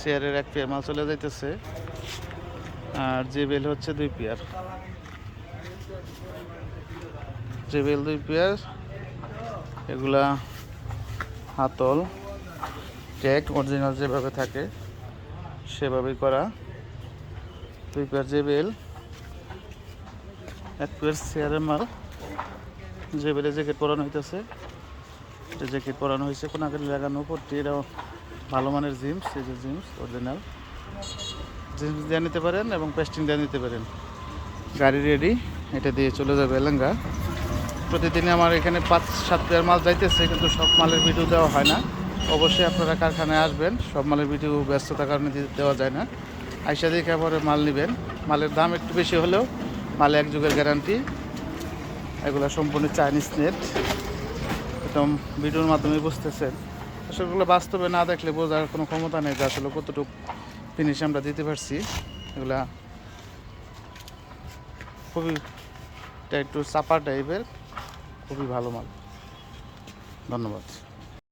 চেয়ারের 1 পেয়ার মাল চলে যাইতেছে, আর জেবেল হচ্ছে 2 পেয়ার। জেবেল 2 পেয়ার, এগুলা হাতল ট্যাগ অরিজিনাল যেভাবে থাকে সেভাবেই করা। 2 পেয়ার জেবেল, 1 পেয়ার চেয়ারের মাল। জেবেলে জ্যাকেট পরানো হইতেছে, এটা জ্যাকেট পরানো হয়েছে কোন আগে লাগানো পড়তে। এটাও ভালো মানের জিন্স, এই যে জিন্স অরিজিনাল জিন্স দিয়ে নিতে পারেন এবং পেস্টিং দিয়ে নিতে পারেন। গাড়ি রেডি, এটা দিয়ে চলে যাবে এলাঙ্গা। প্রতিদিনে আমার এখানে 5-7 পেয়ার মাল যাইতেছে, কিন্তু সব মালের ভিডিও দেওয়া হয় না। অবশ্যই আপনারা কারখানায় আসবেন, সব মালের ভিডিও ব্যস্ততার কারণে দেওয়া যায় না। আইসা দেখে পরে মাল নেবেন। মালের দাম একটু বেশি হলেও মালে 1 যুগের গ্যারান্টি। এগুলো সম্পূর্ণ চাইনিজ নেট, একদম ভিডিওর মাধ্যমে বুঝতেছেন। আসলে এগুলো বাস্তবে না দেখলে বোঝার কোনো ক্ষমতা নেই যে আসলে কতটুকু ফিনিশ আমরা দিতে পারছি। এগুলা খুবই একটু চাপা টাইপের, খুবই ভালো মাল। ধন্যবাদ।